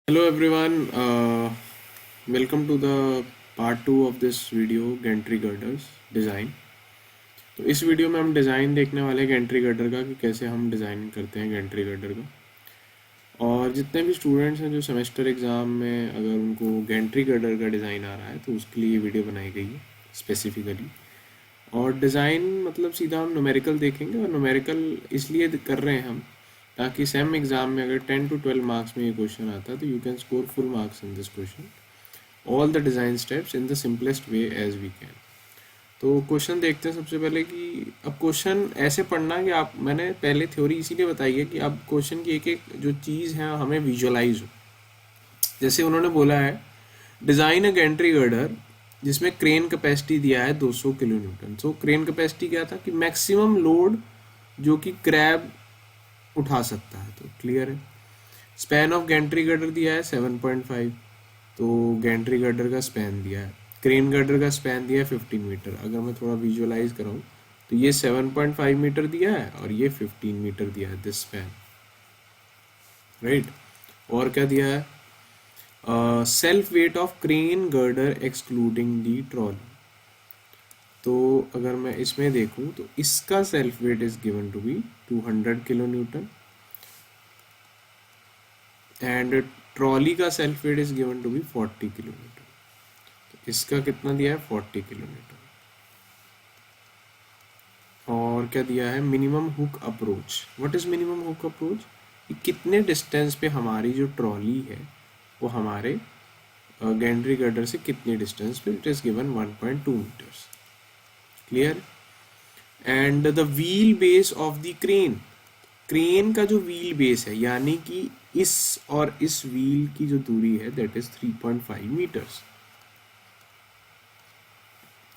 Hello everyone, welcome to the part 2 of this video gantry girders design. तो इस video में हम design देखने वाले हैं गैंट्री गर्डर का कि कैसे हम डिज़ाइन करते हैं गैंट्री गर्डर का। और जितने भी स्टूडेंट्स हैं जो सेमेस्टर एग्ज़ाम में अगर उनको गैंट्री गर्डर का डिज़ाइन आ रहा है तो उसके लिए ये वीडियो बनाई गई है स्पेसिफिकली। और डिज़ाइन मतलब सीधा हम न्यूमेरिकल देखेंगे, और न्यूमेरिकल इसलिए कर रहे हैं हम ताकि सेम एग्ज़ाम में अगर 10 to 12 मार्क्स में ये क्वेश्चन आता है तो you can score full marks in this question, all the design steps in the simplest way as we can. तो क्वेश्चन देखते हैं सबसे पहले कि अब क्वेश्चन ऐसे पढ़ना कि आप, मैंने पहले थ्योरी इसीलिए बताई है कि अब क्वेश्चन की एक एक जो चीज़ है हमें विजुअलाइज हो। जैसे उन्होंने बोला है डिज़ाइन अ गैंट्री गर्डर जिसमें क्रेन कैपेसिटी दिया है 200 किलो न्यूटन। सो क्रेन कैपेसिटी क्या था कि मैक्सिमम लोड जो कि क्रैब उठा सकता है, तो क्लियर है। स्पैन ऑफ गैंट्री गर्डर दिया है 7.5, तो गैंट्री गर्डर का स्पैन दिया है। क्रेन गर्डर का स्पैन दिया है 15 मीटर। अगर मैं थोड़ा विजुअलाइज कराऊं तो ये 7.5 मीटर दिया है और ये 15 मीटर दिया है दिस स्पैन, राइट। और क्या दिया है, self weight of crane girder excluding the trolley. तो अगर मैं इसमें देखूं तो इसका self weight is given to be 200 kilo newton and trolley का self weight is given to be 40 kilo newton. तो इसका कितना दिया है 40 किलो न्यूटन। और क्या दिया है, minimum hook approach. What is minimum hook approach, कि कितने डिस्टेंस पे हमारी जो ट्रॉली है वो हमारे गैंट्री गर्डर से कितनी डिस्टेंस पे, it is given 1.2 metres, clear. And the wheel base of the crane, crane का जो व्हील बेस है यानी कि इस और इस व्हील की जो दूरी है that is 3.5 meters.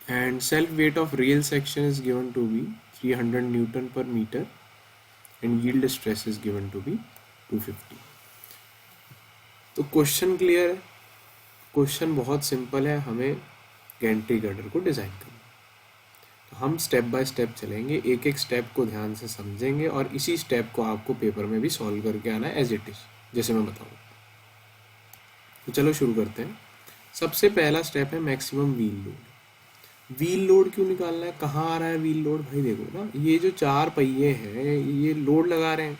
And self weight of rail section is given to be 300 newton पर meter and yield stress is given to be 250। तो क्वेश्चन क्लियर है, क्वेश्चन बहुत सिंपल है, हमें गैंट्री गर्डर को डिजाइन करना। तो हम स्टेप बाय स्टेप चलेंगे, एक एक स्टेप को ध्यान से समझेंगे और इसी स्टेप को आपको पेपर में भी सॉल्व करके आना है एज इट इज, जैसे मैं बताऊँ। तो चलो शुरू करते हैं। सबसे पहला स्टेप है maximum wheel load. Wheel load क्यों निकालना है, कहाँ आ रहा है व्हील लोड, भाई देखो ना, ये जो चार पहिए हैं ये लोड लगा रहे हैं।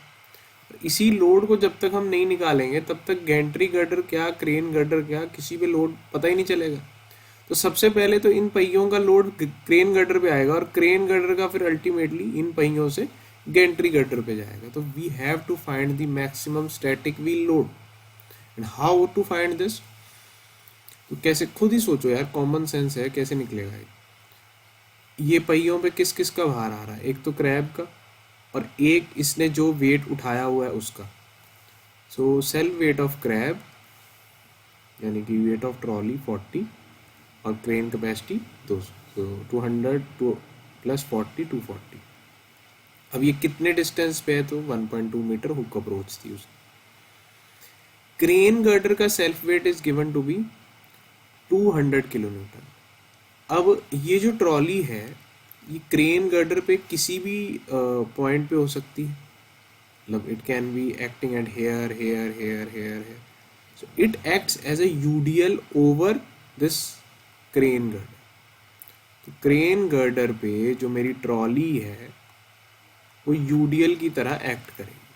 इसी लोड को जब तक हम नहीं निकालेंगे तब तक गैंट्री गर्डर क्या क्रेन गर्डर क्या किसी पे लोड पता ही नहीं चलेगा। तो सबसे पहले तो इन पहियों का लोड क्रेन गर्डर पे आएगा और क्रेन गर्डर का फिर अल्टीमेटली इन पहियों से गैंट्री गर्डर पे जाएगा। तो we have to find the maximum static wheel load and how to find this. तो कैसे, खुद ही सोचो यार, कॉमन सेंस है, कैसे निकलेगा ये पहियों पे किस किस का भार आ रहा है, एक तो क्रैब का और एक इसने जो वेट उठाया हुआ है उसका। So self weight of crab यानी कि वेट ऑफ ट्रॉली 40 और क्रेन कैपेसिटी 200, तो 200 प्लस 40 240। अब ये कितने डिस्टेंस पे है, तो 1.2 मीटर हुक अप्रोच थी उसकी। क्रेन गर्डर का self weight is given to be 200 kilo newton. अब ये जो ट्रॉली है ये क्रेन गर्डर पे किसी भी पॉइंट पे हो सकती है, मतलब it can be acting at here here here here here. So it acts as a UDL over this crane girder. तो क्रेन गर्डर पे जो मेरी ट्रॉली है वो यूडीएल की तरह एक्ट करेगी।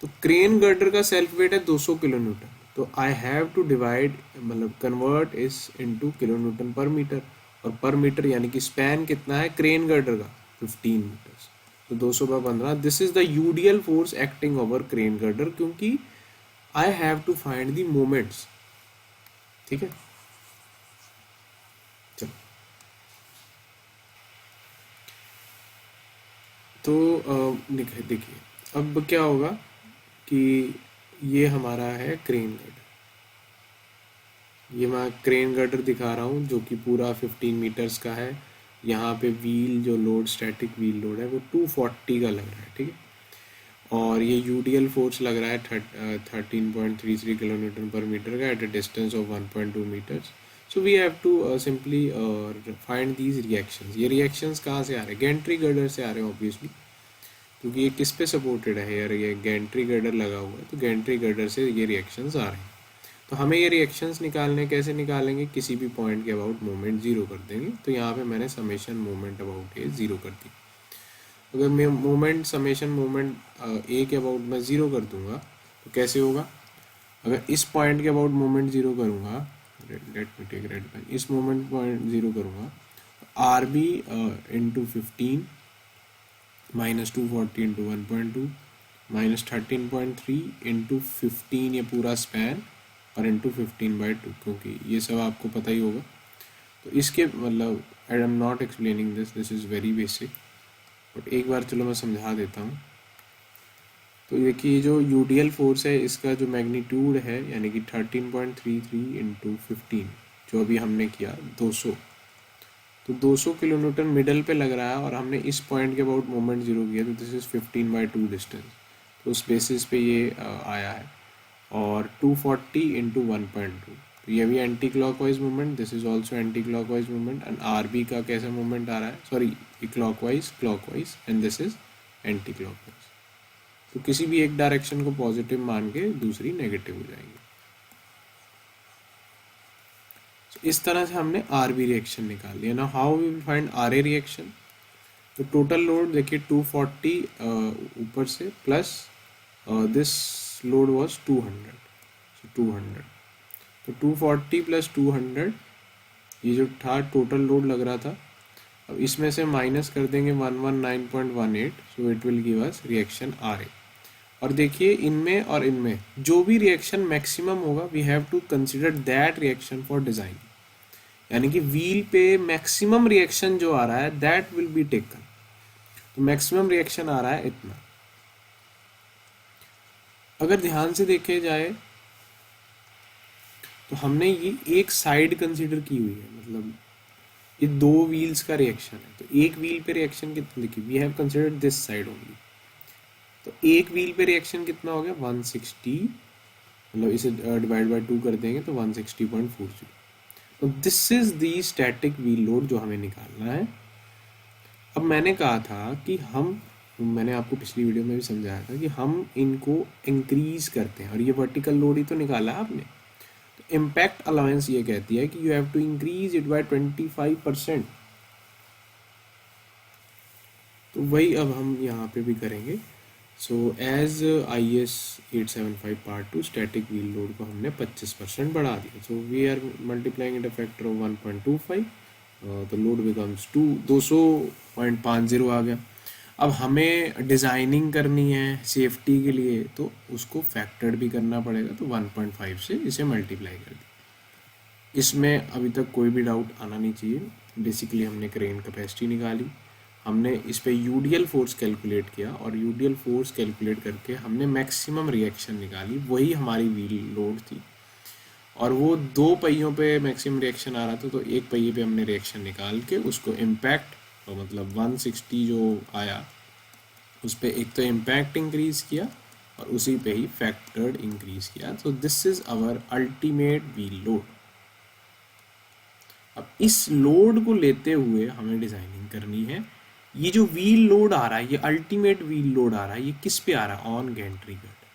तो क्रेन गर्डर का सेल्फ वेट है 200 किलो न्यूटन, तो आई हैव टू डिवाइड, मतलब कन्वर्ट इस इनटू किलो न्यूटन पर मीटर, और पर मीटर यानी कि स्पैन कितना है क्रेन गर्डर का 15 मीटर्स। तो 200/15, this is the UDL force acting over crane girder, क्योंकि I have to find the moments. ठीक है, चलो। तो देखिए अब क्या होगा कि ये हमारा है क्रेन गर्डर, ये मैं क्रेन गर्डर दिखा रहा हूँ जो कि पूरा 15 मीटर्स का है। यहाँ पे व्हील जो लोड, स्टैटिक व्हील लोड है वो 240 का लग रहा है, ठीक है। और ये यूडीएल फोर्स लग रहा है 13.33 किलो न्यूटन पर मीटर का at a distance of 1.2 metres. So we have to simply find these reactions. ये रिएक्शंस कहाँ से आ रहे हैं, गैंट्री गर्डर से आ रहे हैं ऑब्वियसली। क्योंकि ये किस पे सपोर्टेड है यार, ये गैंट्री गर्डर लगा हुआ है, तो गैंट्री गर्डर से ये रिएक्शंस आ रहे हैं। तो हमें ये रिएक्शंस निकालने कैसे निकालेंगे, किसी भी पॉइंट के अबाउट मोमेंट जीरो कर देंगे। तो यहाँ पे मैंने summation moment about A zero कर दी। अगर मैं मोमेंट समेशन मोमेंट ए के अबाउट मैं जीरो कर दूंगा तो कैसे होगा, अगर इस पॉइंट के अबाउट मोमेंट जीरो करूंगा, let me take red pen, इस मोमेंट पॉइंट जीरो करूंगा, R B into 15 minus 240 into 1.2 minus 13.3 into 15, ये पूरा स्पैन और इंटू 15/2, क्योंकि ये सब आपको पता ही होगा। तो इसके मतलब I am not explaining this is very basic, but एक बार चलो मैं समझा देता हूँ। तो देखिए जो यूडीएल फोर्स है इसका जो मैग्नीट्यूड है यानी कि 13.33 इंटू 15, जो अभी हमने किया 200, तो 200 किलो न्यूटन मिडल पे लग रहा है और हमने इस पॉइंट के अबाउट मोमेंट जीरो किया, तो दिस इज़ 15/2 डिस्टेंस, तो उस बेसिस पे ये आया है। और 240 इंटू 1.2, तो ये भी anti clockwise movement, this is also anti clockwise movement. And R B का कैसा मूवमेंट आ रहा है, सॉरी ये clockwise and this is anti clockwise. तो किसी भी एक डायरेक्शन को पॉजिटिव मान के दूसरी नेगेटिव हो जाएगी। तो इस तरह से हमने आर बी रिएक्शन निकाल लिया। ना how we will find R A reaction, तो टोटल लोड देखिए 240 ऊपर से plus this load was 200, so 200, तो 240 प्लस 200 ये जो था टोटल लोड लग रहा था। अब इसमें से माइनस कर देंगे 119.18, so it will give us reaction R A. और देखिए इनमें और इनमें जो भी रिएक्शन मैक्सिमम होगा we have to consider that reaction for design, यानी कि व्हील पे मैक्सिमम रिएक्शन जो आ रहा है दैट विल बी टेकन। तो मैक्सिमम रिएक्शन आ रहा है इतना। अगर ध्यान से देखे जाए तो हमने ये एक साइड कंसीडर की हुई है, मतलब ये दो व्हील्स का रिएक्शन है, तो एक व्हील पे रिएक्शन कितना, देखिए we have considered this side only, तो एक व्हील पे रिएक्शन कितना हो गया 160, मतलब इसे डिवाइड बाय 2 कर देंगे तो 160.40। तो this is the static wheel load जो हमें निकालना है। अब मैंने कहा था कि मैंने आपको पिछली वीडियो में भी समझाया था कि हम इनको इंक्रीज करते हैं, और ये वर्टिकल लोड ही तो निकाला आपने। तो इम्पैक्ट अलाउंस ये कहती है कि you have to increase it by 25%। तो वही अब हम यहाँ पे भी करेंगे। So as IS 875 part 2 static wheel load को हमने 25% बढ़ा दिया, so we are multiplying it a factor of 1.25, तो लोड बिकम्स 200.50 आ गया। अब हमें डिज़ाइनिंग करनी है सेफ्टी के लिए, तो उसको फैक्टर्ड भी करना पड़ेगा, तो 1.5 से इसे मल्टीप्लाई कर दिया। इसमें अभी तक कोई भी डाउट आना नहीं चाहिए। बेसिकली हमने क्रेन कैपेसिटी निकाली, हमने इस पे यूडीएल फोर्स कैलकुलेट किया, और यूडीएल फोर्स कैलकुलेट करके हमने मैक्सिमम रिएक्शन निकाली, वही हमारी व्हील लोड थी। और वो दो पहियों पे मैक्सिमम रिएक्शन आ रहा था, तो एक पहिए पे हमने रिएक्शन निकाल के उसको इम्पैक्ट, तो मतलब 160 जो आया उस पर एक तो इम्पैक्ट इंक्रीज किया और उसी पे ही फैक्टर्ड इंक्रीज किया। तो this is our ultimate wheel load. अब इस लोड को लेते हुए हमें डिजाइनिंग करनी है। ये जो व्हील लोड आ रहा है, ये अल्टीमेट व्हील लोड आ रहा है, ये किस पे आ रहा है, ऑन गैंट्री गर्डर।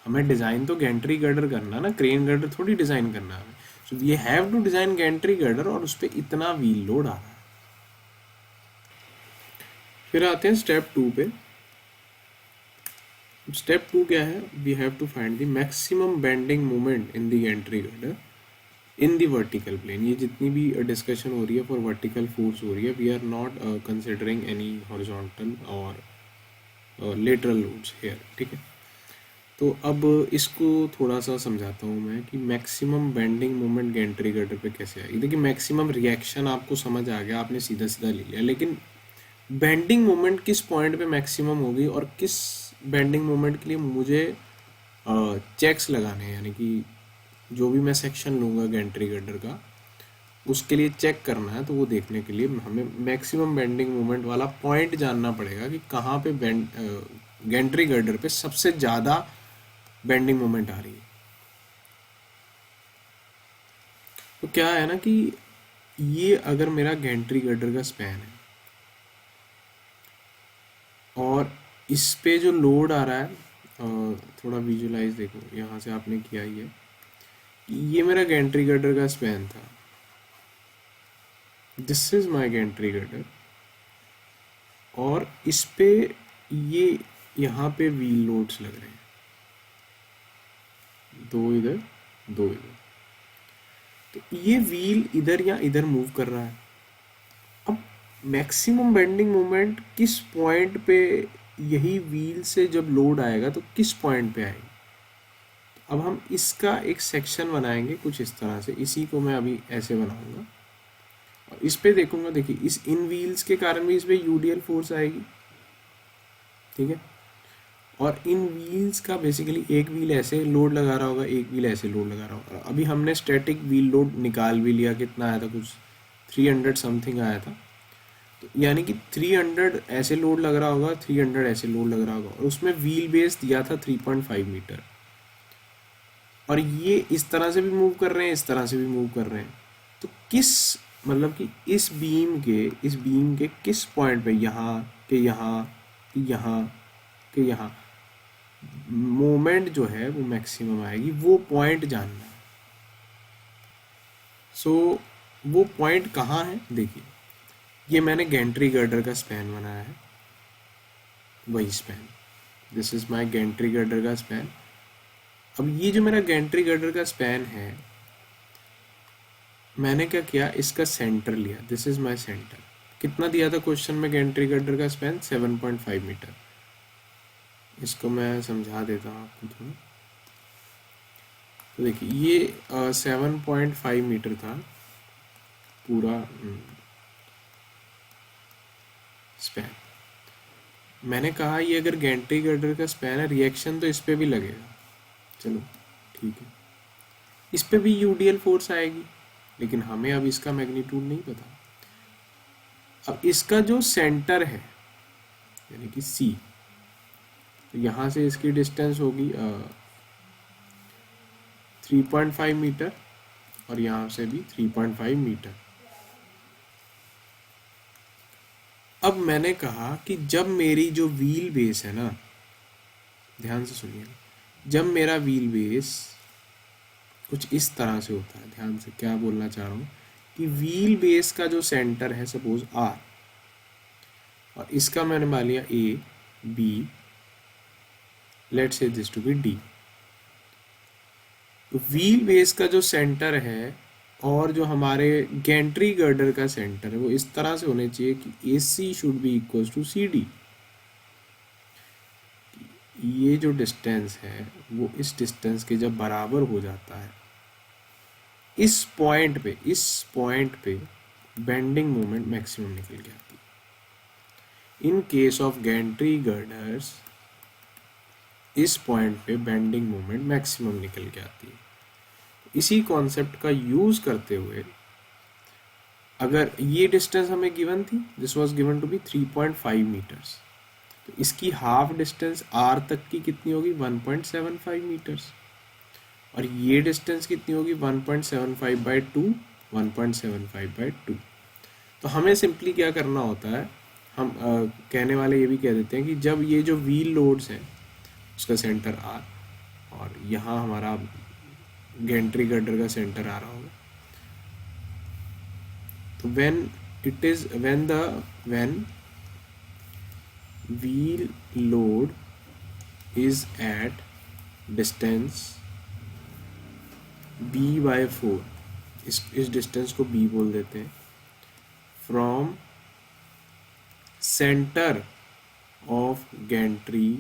हमें डिजाइन तो गैंट्री गर्डर करना ना, क्रेन गर्डर थोड़ी डिजाइन करना है। So we have to design gantry girder, और उस पर इतना व्हील लोड आ रहा है। फिर आते हैं स्टेप 2 पे। स्टेप 2 क्या है, we have to find the maximum bending moment in the gantry girder in the vertical plane. ये जितनी भी डिस्कशन हो रही है फॉर वर्टिकल फोर्स हो रही है, we are not considering any horizontal और लेटरल लोड्स हेयर, ठीक है। तो अब इसको थोड़ा सा समझाता हूँ मैं कि maximum bending moment Gentry girder पे कैसे आएगी। देखिए मैक्सिमम रिएक्शन आपको समझ आ गया, आपने सीधा सीधा ले लिया, लेकिन बेंडिंग मोमेंट किस पॉइंट पे मैक्सिमम होगी और किस बेंडिंग मोमेंट के लिए मुझे चेक्स लगाने हैं, यानी कि जो भी मैं सेक्शन लूँगा गैंट्री गर्डर का उसके लिए चेक करना है, तो वो देखने के लिए हमें मैक्सिमम बेंडिंग मोमेंट वाला पॉइंट जानना पड़ेगा कि कहाँ पे गैंट्री गर्डर पे सबसे ज़्यादा बेंडिंग मोमेंट आ रही है। तो क्या है ना कि ये अगर मेरा गैंट्री गर्डर का स्पैन है और इस पे जो लोड आ रहा है, थोड़ा विजुलाइज देखो, यहाँ से आपने किया ही है, ये मेरा गैंट्री गर्डर का स्पैन था, this is my Gentry girder, और इस पे ये यहाँ पे व्हील लोड्स लग रहे हैं, दो इधर दो इधर, तो ये व्हील इधर या इधर मूव कर रहा है। अब मैक्सिमम बेंडिंग मोमेंट किस पॉइंट पे, यही व्हील से जब लोड आएगा तो किस पॉइंट पे आएगी। अब हम इसका एक सेक्शन बनाएंगे कुछ इस तरह से, इसी को मैं अभी ऐसे बनाऊंगा और इस पे देखूंगा, देखिए इस इन व्हील्स के कारण भी इस पे यूडीएल फोर्स आएगी, ठीक है। और इन व्हील्स का बेसिकली एक व्हील ऐसे लोड लगा रहा होगा, एक व्हील ऐसे लोड लगा रहा होगा। अभी हमने स्टैटिक व्हील लोड निकाल भी लिया, कितना आया था, कुछ 300 समथिंग आया था, तो यानी कि 300 ऐसे लोड लग रहा होगा, 300 ऐसे लोड लग रहा होगा, और उसमें व्हील बेस दिया था 3.5 मीटर, और ये इस तरह से भी मूव कर रहे हैं, इस तरह से भी मूव कर रहे हैं। तो किस, मतलब कि इस बीम के किस पॉइंट पे, यहाँ के यहाँ के यहाँ के यहाँ मोमेंट जो है वो मैक्सिमम आएगी, वो पॉइंट जानना है। सो वो पॉइंट कहाँ है, देखिए ये मैंने गैंट्री गर्डर का स्पैन बनाया है, वही span, this is my Gentry girder का स्पैन। अब ये जो मेरा गैंट्री गर्डर का स्पैन है, मैंने क्या किया, इसका सेंटर लिया, दिस इज माय सेंटर। कितना दिया था क्वेश्चन में गैंट्री गर्डर का स्पैन, 7.5 मीटर। इसको मैं समझा देता हूँ आपको थोड़ा। तो देखिए ये 7.5 मीटर था पूरा स्पैन। मैंने कहा ये अगर गैंट्री गर्डर का स्पैन है, रिएक्शन तो इस पे भी लगेगा, चलो ठीक है, इस पे भी यूडीएल फोर्स आएगी, लेकिन हमें अब इसका मैग्नीट्यूड नहीं पता। अब इसका जो सेंटर है यानी कि सी, तो यहाँ से इसकी डिस्टेंस होगी 3.5 मीटर, और यहाँ से भी 3.5 मीटर। अब मैंने कहा कि जब मेरी जो व्हील बेस है ना, ध्यान से सुनिए, जब मेरा व्हील बेस कुछ इस तरह से होता है, ध्यान से क्या बोलना चाह रहा हूँ, कि व्हील बेस का जो सेंटर है सपोज आर, और इसका मैंने मान लिया A B, let's say this to be D. तो व्हील बेस का जो सेंटर है और जो हमारे गैंट्री गर्डर का सेंटर है वो इस तरह से होने चाहिए कि A C should be equal to C D. ये जो डिस्टेंस है वो इस डिस्टेंस के जब बराबर हो जाता है, इस पॉइंट पे बेंडिंग मोमेंट मैक्सिमम निकल के आती है। In case of Gentry girders इस पॉइंट पे बेंडिंग मोमेंट मैक्सिमम निकल के आती है। इसी कॉन्सेप्ट का यूज करते हुए, अगर ये डिस्टेंस हमें गिवन थी, this was given to be 3.5 metres, तो इसकी हाफ डिस्टेंस आर तक की कितनी होगी, 1.75 मीटर्स, और ये डिस्टेंस कितनी होगी, 1.75 बाई 2, 1.75 बाई 2। तो हमें सिंपली क्या करना होता है, हम कहने वाले ये भी कह देते हैं कि जब ये जो व्हील लोड्स हैं उसका सेंटर आर, और यहाँ हमारा गैंट्री गर्डर का सेंटर आ रहा होगा, तो when wheel load is at distance b/4, इस डिस्टेंस को b बोल देते हैं, from centre of Gentry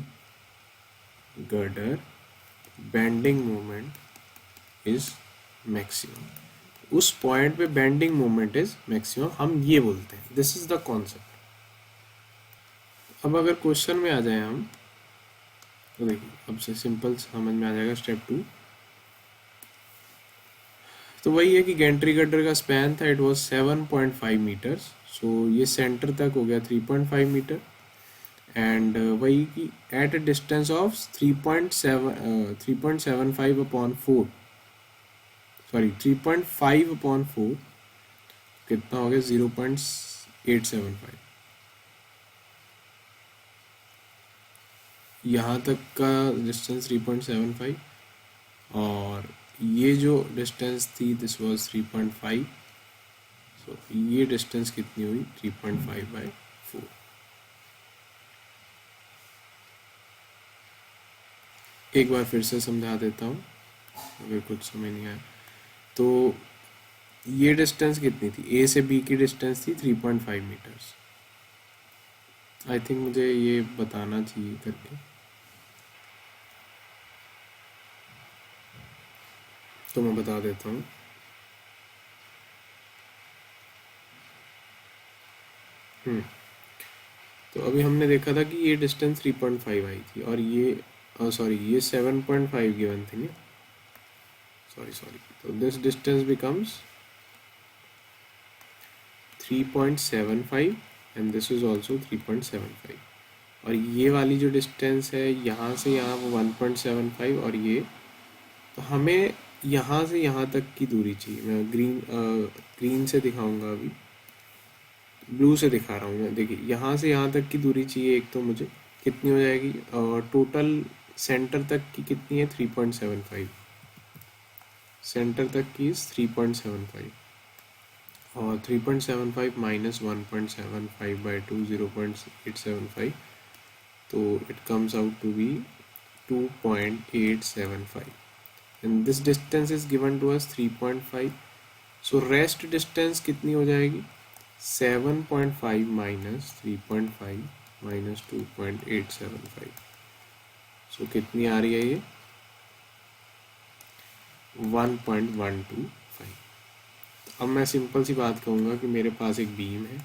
girder bending moment is maximum. उस पॉइंट पे बेंडिंग मोमेंट इज मैक्सिमम, हम ये बोलते हैं, दिस इज द कॉन्सेप्ट। अब अगर क्वेश्चन में आ जाए हम, तो देखिए अब से सिंपल समझ में आ जाएगा स्टेप 2। तो वही है कि गैंट्री गर्डर का स्पैन था, इट वाज 7.5 मीटर्स, सो ये सेंटर तक हो गया 3.5 मीटर, एंड वही कि eight a distance of 3.75 upon 4, sorry 3.5 upon 4 कितना हो गया, 0.875। यहाँ तक का डिस्टेंस 3.75 और ये जो डिस्टेंस थी दिस वाज 3.5, सो ये डिस्टेंस कितनी हुई 3.5/4। एक बार फिर से समझा देता हूँ अगर कुछ समझ नहीं आया। तो ये डिस्टेंस कितनी थी, ए से बी की डिस्टेंस थी 3.5 मीटर्स। आई थिंक मुझे ये बताना चाहिए करके, तो मैं बता देता हूँ। तो अभी हमने देखा था कि ये डिस्टेंस 3.5 आई थी और ये सॉरी ये 7.5 गिवन थी ना, सॉरी तो this distance becomes 3.75 and this is also 3.75 और ये वाली जो डिस्टेंस है यहाँ से यहाँ वो 1.75 और ये, तो हमें यहाँ से यहाँ तक की दूरी चाहिए। मैं ग्रीन से दिखाऊंगा, अभी ब्लू से दिखा रहा हूँ मैं। देखिए यहाँ से यहाँ तक की दूरी चाहिए एक, तो मुझे कितनी हो जाएगी टोटल सेंटर तक की कितनी है 3.75, सेंटर तक की इज 3.75 और 3.75 माइनस 1.75/2 0.875, तो it comes out to be 2.875 and this distance is given to us 3.5, so rest distance कितनी हो जाएगी 7.5 माइनस 3.5 माइनस 2.875, सो कितनी आ रही है ये 1.125। अब मैं सिंपल सी बात कहूँगा कि मेरे पास एक बीम है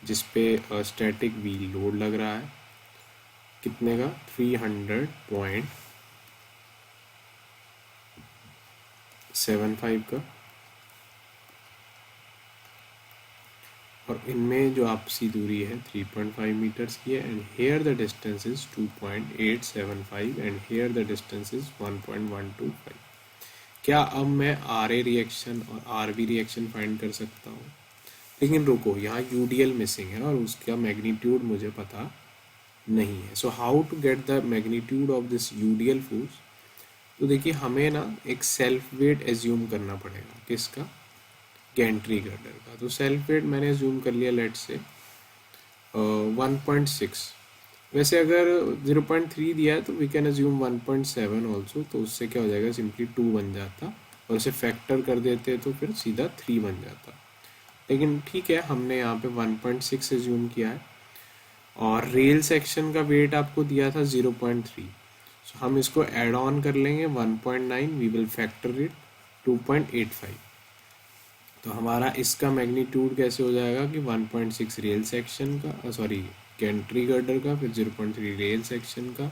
जिस पे स्टैटिक व्हील लोड लग रहा है, कितने का 300.75 का, और इनमें जो आपसी दूरी है 3.5 मीटर्स की है and here the distance is 2.875 and here the distance is 1.125। क्या अब मैं आर ए रिएक्शन और आर बी रिएक्शन फाइंड कर सकता हूँ? लेकिन रुको, यहाँ यूडीएल मिसिंग है और उसका मैग्नीट्यूड मुझे पता नहीं है। So how to get the magnitude of this UDL force? तो देखिए हमें ना एक सेल्फ वेट एज्यूम करना पड़ेगा, किसका, गैंट्री गर्डर का। तो सेल्फ वेट मैंने एज्यूम कर लिया लेट से 1.6, वैसे अगर 0.3 दिया है तो वी कैन एज्यूम 1.7 ऑल्सो, तो उससे क्या हो जाएगा सिंपली 2 बन जाता और उसे फैक्टर कर देते तो फिर सीधा 3 बन जाता। लेकिन ठीक है, हमने यहाँ पे 1.6 एज्यूम किया है और रेल सेक्शन का वेट आपको दिया था 0.3, सो हम इसको ऐड ऑन कर लेंगे 1.9, वी विल फैक्टर इट 2.85, तो हमारा इसका मैग्नीट्यूड कैसे हो जाएगा कि 1.6 रेल सेक्शन का, सॉरी गैंट्री गर्डर का, फिर 0.3 रेल सेक्शन का,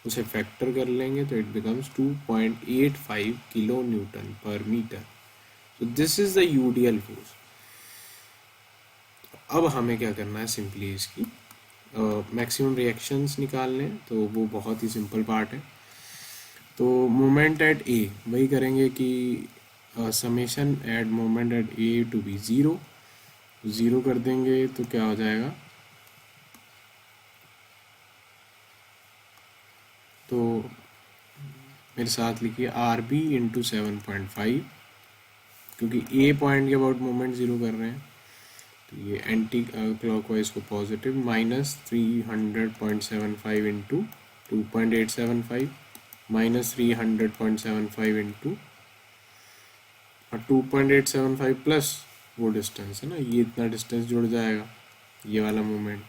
उसे फैक्टर कर लेंगे तो इट बिकम्स 2.85 किलो न्यूटन पर मीटर। तो this is the UDL force. अब हमें क्या करना है, सिंपली इसकी मैक्सिमम रिएक्शंस निकालने, तो वो बहुत ही सिंपल पार्ट है। तो मोमेंट एट ए वही करेंगे कि summation at moment at A to be zero कर देंगे, तो क्या हो जाएगा, तो मेरे साथ लिखिए आर बी इंटू 7.5, क्योंकि ए पॉइंट के अबाउट मोमेंट ज़ीरो कर रहे हैं, तो ये एंटी क्लॉकवाइज को positive, minus 300.75 into 2.875 minus 300.75 into 2.875 plus वो डिस्टेंस है ना, ये इतना डिस्टेंस जुड़ जाएगा, ये वाला मोमेंट,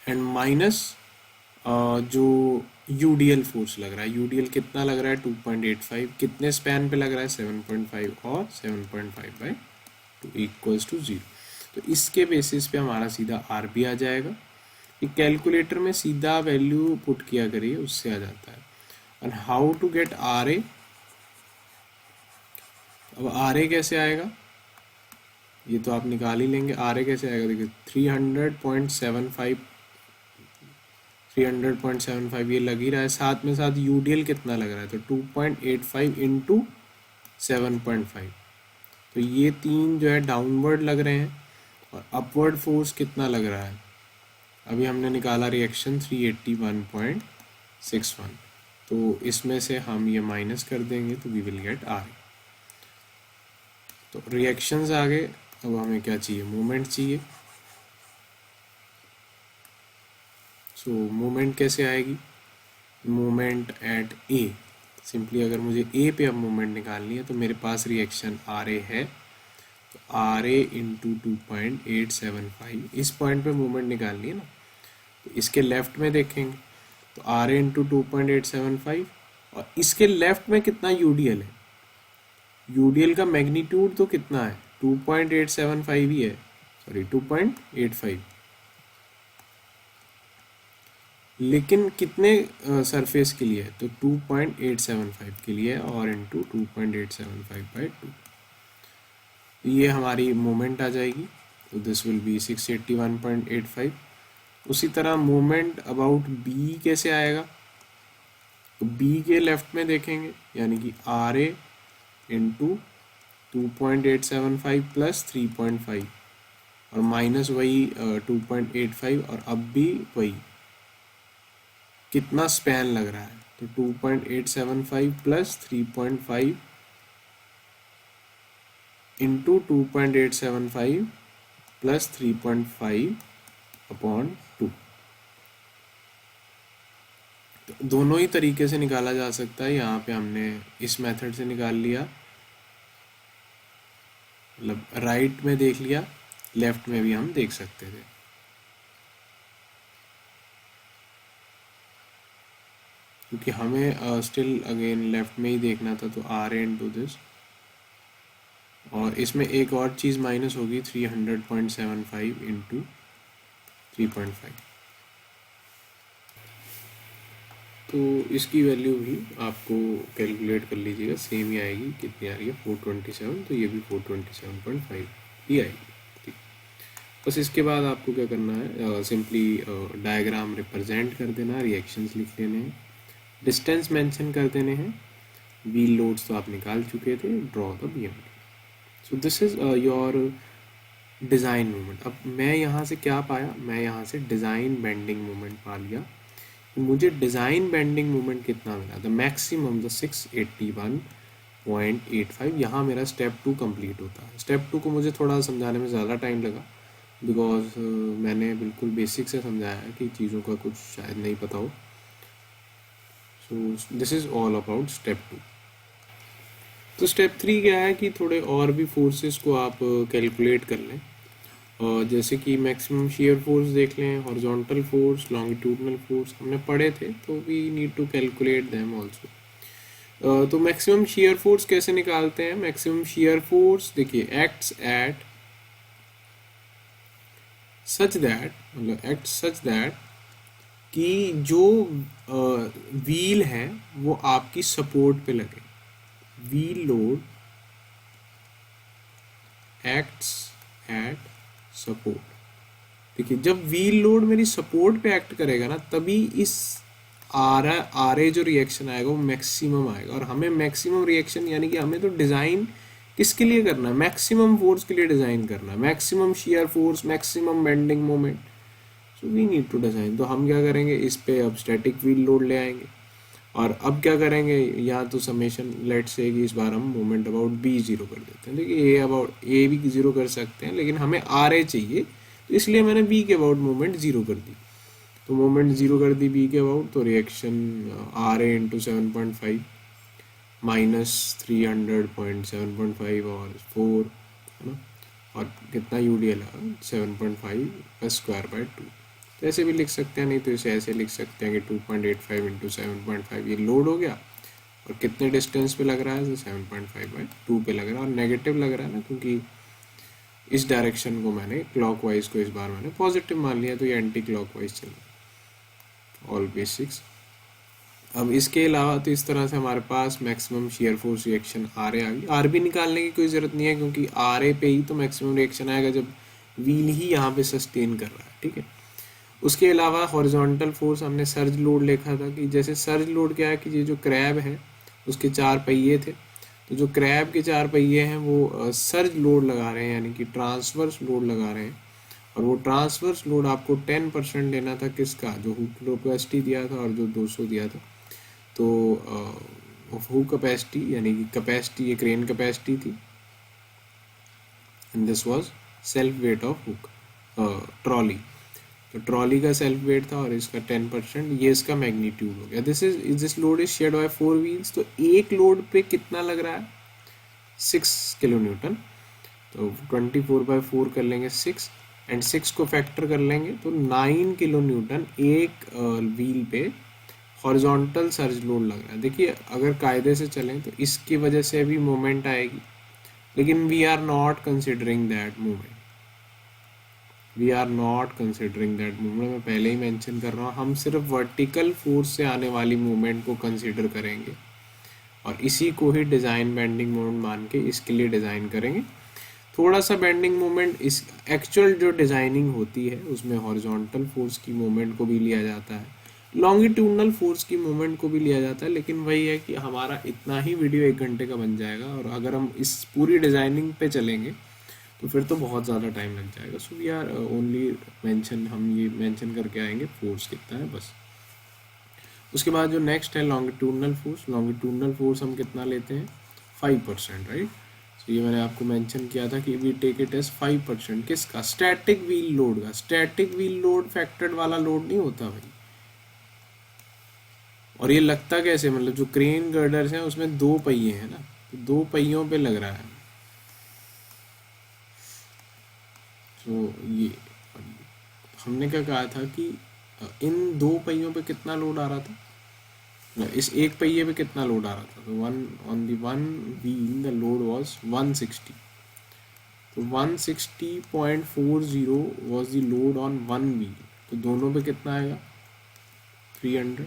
एंड माइनस जो यूडीएल फोर्स लग रहा है, यूडीएल कितना लग रहा है 2.85, कितने स्पैन पे लग रहा है 7.5 और 7.5/2 इक्वल्स टू 0। तो इसके बेसिस पे हमारा सीधा आर बी आ जाएगा। ये कैलकुलेटर में सीधा वैल्यू पुट किया करिए, उससे आ जाता है। And how to get R A, अब आर ए कैसे आएगा, ये तो आप निकाल ही लेंगे। आर ए कैसे आएगा, देखिए 300.75 ये लग ही रहा है, साथ में साथ यूडीएल कितना लग रहा है, तो 2.85 इंटू 7.5, तो ये तीन जो है डाउनवर्ड लग रहे हैं, और अपवर्ड फोर्स कितना लग रहा है अभी हमने निकाला रिएक्शन 381.61, तो इसमें से हम ये माइनस कर देंगे तो वी विल गेट आर। तो रिएक्शंस आ गए। अब हमें क्या चाहिए, मोमेंट चाहिए। सो मोमेंट कैसे आएगी, मोमेंट एट ए। सिंपली अगर मुझे ए पे अब मोमेंट निकालनी है तो मेरे पास रिएक्शन आर ए है, तो आर ए इंटू 2.875, इस पॉइंट पे मोमेंट निकालनी है ना, तो इसके लेफ्ट में देखेंगे तो आर ए इंटू 2.875, और इसके लेफ्ट में कितना यूडीएल है, यूडीएल का मैग्नीट्यूड तो कितना है 2.875 ही है, सॉरी 2.85, लेकिन कितने सरफेस के लिए है, तो 2.875 के लिए और इंटू 2.875/2, ये हमारी मोमेंट आ जाएगी। तो दिस विल बी 681.85। उसी तरह मोमेंट अबाउट बी कैसे आएगा, तो बी के लेफ्ट में देखेंगे, यानी कि आर ए इंटू 2.875 प्लस 3.5 और माइनस वही 2.85, और अब भी वही कितना स्पैन लग रहा है, तो 2.875 प्लस 3.5 इंटू 2.875 प्लस 3.5/2। तो दोनों ही तरीके से निकाला जा सकता है। यहाँ पे हमने इस मेथड से निकाल लिया, मतलब राइट में देख लिया, लेफ्ट में भी हम देख सकते थे। क्योंकि हमें स्टिल अगेन लेफ्ट में ही देखना था, तो आर ए इंटू दिस, और इसमें एक और चीज़ माइनस होगी 300.75 इंटू 3.5, तो इसकी वैल्यू भी आपको कैलकुलेट कर लीजिएगा, सेम ही आएगी। कितनी आ रही है 427, तो ये भी 427.5 ही आएगी। ठीक, बस इसके बाद आपको क्या करना है, सिंपली डायग्राम रिप्रेजेंट कर देना, रिएक्शंस लिख लेने हैं, डिस्टेंस मेंशन कर देने हैं, व्हील लोड्स तो आप निकाल चुके थे, draw the BMD. So this is your design moment. अब मैं यहाँ से क्या पाया, मैं यहाँ से डिज़ाइन बेंडिंग मोमेंट पा लिया। मुझे डिज़ाइन बेंडिंग मोमेंट कितना मिला, द मैक्सिमम द 681.85। यहाँ मेरा स्टेप 2 कंप्लीट होता है। स्टेप 2 को मुझे थोड़ा समझाने में ज़्यादा टाइम लगा, बिकॉज मैंने बिल्कुल बेसिक से समझाया है कि चीज़ों का कुछ शायद नहीं पता हो। So this is all about step 2। तो स्टेप 3 क्या है कि थोड़े और भी फोर्सेस को आप कैलकुलेट कर लें, और जैसे कि मैक्सिमम शियर फोर्स देख लें, हॉरिजॉन्टल फोर्स, लॉन्गिट्यूडनल फोर्स हमने पढ़े थे, तो we need to calculate them also. तो मैक्सिमम शियर फोर्स कैसे निकालते हैं, मैक्सिमम शियर फोर्स देखिए एक्ट्स एट सच दैट, मतलब एक्ट सच दैट कि जो व्हील है वो आपकी सपोर्ट पे लगे। Wheel load acts at support. देखिए जब व्हील लोड मेरी सपोर्ट पे एक्ट करेगा ना, तभी इस आर ए जो रिएक्शन आएगा वो मैक्सिमम आएगा। और हमें मैक्सिमम रिएक्शन यानी कि हमें तो डिज़ाइन किसके लिए करना है, मैक्सिमम फोर्स के लिए डिज़ाइन करना है, maximum shear force, maximum bending moment. So we need to design. तो हम क्या करेंगे, इस पे अब स्टैटिक व्हील लोड ले आएंगे, और अब क्या करेंगे, या तो समेशन लेट से कि इस बार हम मोमेंट अबाउट बी जीरो कर देते हैं। देखिए ए अबाउट ए भी जीरो कर सकते हैं, लेकिन हमें आर ए चाहिए, तो इसलिए मैंने बी के अबाउट मोमेंट जीरो कर दी। तो मोमेंट जीरो कर दी बी के अबाउट, तो reaction R A into 7.5 minus 300.7.5 और 4 है ना, और कितना यू डी एल है 7.5 का स्क्वायर/2। तो ऐसे भी लिख सकते हैं, नहीं तो इसे ऐसे लिख सकते हैं कि 2.85 इंटू 7.5 ये लोड हो गया, और कितने डिस्टेंस पे लग रहा है, तो 7.5/2 पे लग रहा है, और नेगेटिव लग रहा है ना, क्योंकि इस डायरेक्शन को मैंने क्लॉकवाइज को इस बार मैंने पॉजिटिव मान लिया, तो ये एंटी क्लॉकवाइज चल रहा है। All basics. अब इसके अलावा तो इस तरह से हमारे पास maximum shear force reaction R A आ गई। आर बी निकालने की कोई ज़रूरत नहीं है, क्योंकि आर ए पे ही तो मैक्सिमम रिएक्शन आएगा जब व्हील ही यहाँ पे सस्टेन कर रहा है। ठीक है, उसके अलावा हॉरिजॉन्टल फोर्स हमने सर्ज लोड लिखा था, कि जैसे सर्ज लोड क्या है कि ये जो क्रैब है उसके 4 पहिए थे, तो जो क्रैब के 4 पहिए हैं वो सर्ज लोड लगा रहे हैं, यानी कि ट्रांसवर्स लोड लगा रहे हैं, और वो ट्रांसवर्स लोड आपको 10% लेना था किसका, जो हुक कैपेसिटी दिया था और जो 200 दिया था। तो हुक कैपेसिटी यानी कि कैपेसिटी, ये क्रेन कैपेसिटी थी, and this was self weight of hook trolley. तो ट्रॉली का सेल्फ वेट था और इसका 10%, ये इसका मैग्नीट्यूड हो गया। This load is shared by 4 wheels. तो एक लोड पे कितना लग रहा है, 6 किलो न्यूटन। तो 24/4 कर लेंगे 6, एंड 6 को फैक्टर कर लेंगे तो 9 किलो न्यूटन एक व्हील पे हॉरिजॉन्टल सर्ज लोड लग रहा है। देखिए अगर कायदे से चलें तो इसकी वजह से भी मोमेंट आएगी, लेकिन we are not considering that movement, मैं पहले ही मेंशन कर रहा हूँ, हम सिर्फ वर्टिकल फोर्स से आने वाली मूवमेंट को कंसिडर करेंगे और इसी को ही डिज़ाइन बेंडिंग मोमेंट मान के इसके लिए डिज़ाइन करेंगे। थोड़ा सा बेंडिंग मोमेंट इस एक्चुअल जो डिज़ाइनिंग होती है उसमें हॉरिजॉन्टल फोर्स की मूवमेंट को भी लिया जाता है, लॉन्गिट्यूडनल फोर्स की मूवमेंट को भी लिया जाता है, लेकिन वही है कि हमारा इतना ही वीडियो 1 घंटे का बन जाएगा और अगर हम इस पूरी डिज़ाइनिंग पे चलेंगे तो फिर तो बहुत ज़्यादा टाइम लग जाएगा। सो वी आर ओनली हम ये मेंशन करके आएंगे फोर्स कितना है बस। उसके बाद जो नेक्स्ट है लॉन्गिट्यूडनल फोर्स हम कितना लेते हैं, 5%, राइट। तो ये मैंने आपको मेंशन किया था कि वी टेक इट एज 5%। किसका, स्टैटिक व्हील लोड का। स्टैटिक व्हील लोड फैक्टर्ड वाला लोड नहीं होता भाई। और ये लगता कैसे, मतलब जो क्रेन गर्डर्स हैं उसमें 2 पहिए हैं ना, तो 2 पहियों पे लग रहा है। तो ये हमने क्या कहा था कि इन 2 पहियों पे कितना लोड आ रहा था, इस एक पहिए पे कितना लोड आ रहा था, तो on the one wheel the load was 160। तो 160.40 was the load on one wheel, तो दोनों पे कितना आएगा, 300।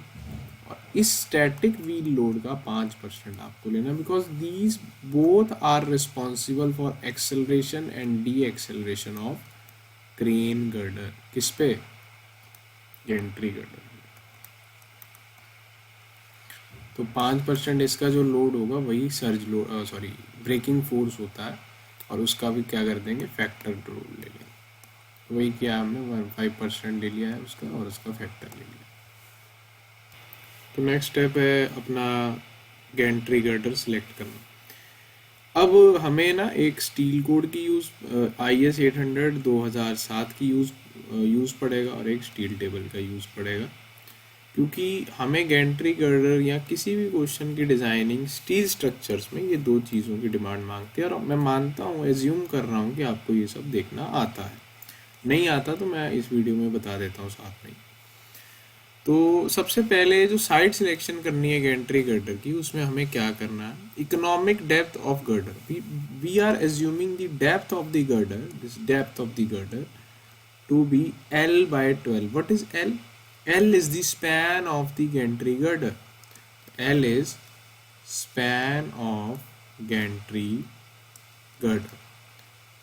और इस स्टैटिक व्हील लोड का 5% आपको लेना, because these both are responsible for acceleration and de acceleration of crane girder. किस पे, गेंट्री गर्डर। तो 5% इसका जो लोड होगा वही surge load, sorry braking force होता है, और उसका भी क्या कर देंगे, फैक्टर लोड ले लेंगे। वही किया हमने, 5% ले लिया है उसका और उसका फैक्टर ले लिया। तो नेक्स्ट स्टेप है अपना गेंट्री गर्डर सिलेक्ट करना। अब हमें ना एक स्टील कोड की यूज़ IS 800 2007 की यूज़ पड़ेगा और एक स्टील टेबल का यूज़ पड़ेगा, क्योंकि हमें गेंट्री गर्डर या किसी भी क्वेश्चन की डिज़ाइनिंग स्टील स्ट्रक्चर्स में ये 2 चीज़ों की डिमांड मांगती है। और मैं मानता हूँ, एज्यूम कर रहा हूँ कि आपको ये सब देखना आता है। नहीं आता तो मैं इस वीडियो में बता देता हूँ साथ में। तो सबसे पहले जो साइड सिलेक्शन करनी है गेंट्री गर्डर की, उसमें हमें क्या करना है, economic depth of girder. We are assuming the depth of the girder, this depth of the girder to be L/12. What is L? L is the span of the gantry girder. L is span of gantry girder.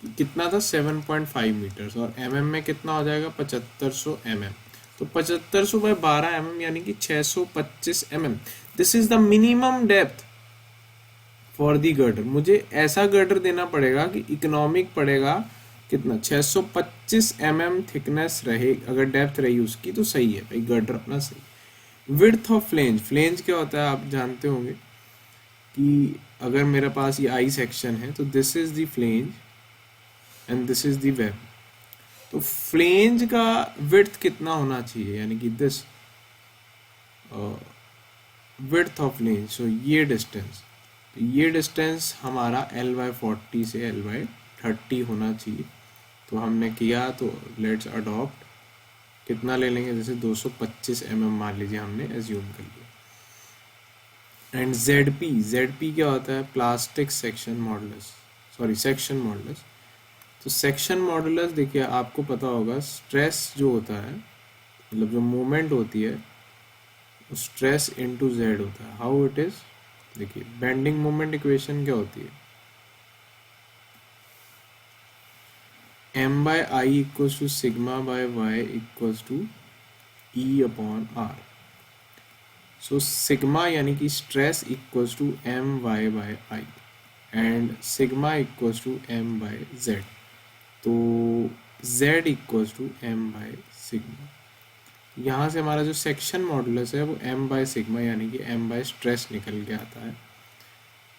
कितना था, 7.5 metres, और mm में कितना हो जाएगा, 7500 mm। तो 7500/12 mm यानी कि 625 mm। This is the minimum depth for the girder. मुझे ऐसा गर्डर देना पड़ेगा कि इकोनॉमिक पड़ेगा कितना, 625 mm थिकनेस रहे, अगर डेप्थ रही उसकी तो सही है भाई, गर्डर अपना सही। विड्थ ऑफ फ्लेंज, फ्लेंज क्या होता है आप जानते होंगे कि अगर मेरे पास ये आई सेक्शन है तो this is the flange and this is the web. तो फ्लेंज का विड्थ कितना होना चाहिए, यानी कि दिस विड्थ ऑफ फ्लेंज, सो ये डिस्टेंस, तो ये डिस्टेंस हमारा L/40 से L/30 होना चाहिए। तो हमने किया, तो लेट्स अडॉप्ट, कितना ले लेंगे, जैसे 225 mm मान लीजिए हमने एज्यूम कर लिया। एंड ZP क्या होता है, plastic section modulus, sorry section modulus. तो सेक्शन मॉडुलस देखिए आपको पता होगा, स्ट्रेस जो होता है, मतलब जो मोमेंट होती है, स्ट्रेस इनटू Z होता है। हाउ इट इज, देखिए बेंडिंग मोमेंट इक्वेशन क्या होती है, M/I equals to sigma by y equals to E/R। So sigma यानी कि stress equals to My/I and sigma equals to M/Z। तो z equals to m by sigma. यहाँ से हमारा जो सेक्शन मॉडुलस है वो m बाय सिग्मा यानी कि m बाय स्ट्रेस निकल के आता है।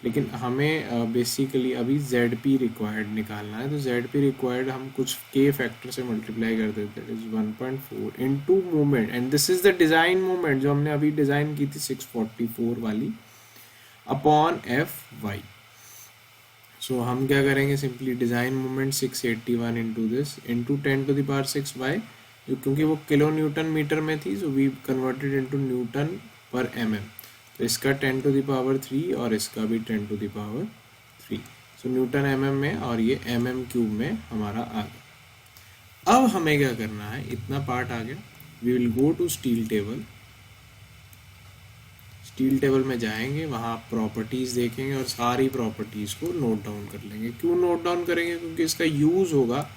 लेकिन हमें बेसिकली अभी ZP रिक्वायर्ड निकालना है, तो ZP रिक्वायर्ड हम कुछ K फैक्टर से मल्टीप्लाई कर देते हैं, is 1.4 into moment, and this is the design moment जो हमने अभी डिज़ाइन की थी 644 वाली, अपॉन Fy। सो हम क्या करेंगे, simply design moment 681 into this into 10⁶y, क्योंकि वो किलो न्यूटन मीटर में थी, so we converted into newton पर mm। तो इसका 10⁻³ और इसका भी 10⁻3, सो न्यूटन mm में और ये mm³ में हमारा आ गया। अब हमें क्या करना है, इतना पार्ट आ गया, we will go to steel table. Steel table में जाएंगे, वहाँ आप प्रॉपर्टीज़ देखेंगे और सारी प्रॉपर्टीज़ को नोट डाउन कर लेंगे। क्यों नोट डाउन करेंगे, क्योंकि इसका यूज़ होगा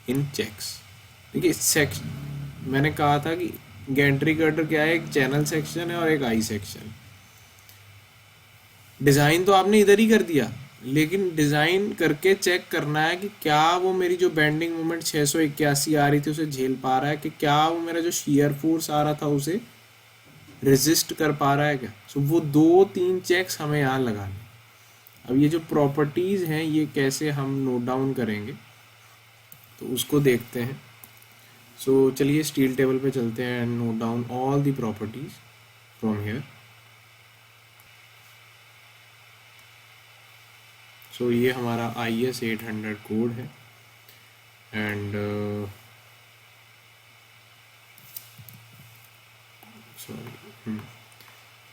इन चेक्स। देखिए मैंने कहा था कि गैंट्री गर्डर क्या है, एक चैनल सेक्शन है और एक आई सेक्शन। डिज़ाइन तो आपने इधर ही कर दिया, लेकिन डिज़ाइन करके चेक करना है कि क्या वो मेरी जो बेंडिंग मोमेंट 681 आ रही थी उसे झेल पा रहा है, कि क्या वो मेरा जो शियर फोर्स आ रहा था उसे रेजिस्ट कर पा रहा है क्या। सो वो 2-3 चेक्स हमें यहाँ लगाने। अब ये जो प्रॉपर्टीज़ हैं ये कैसे हम नोट डाउन करेंगे, तो उसको देखते हैं। सो चलिए स्टील टेबल पे चलते हैं and note down all the properties from here. So ये हमारा IS 800 कोड है, एंड सॉरी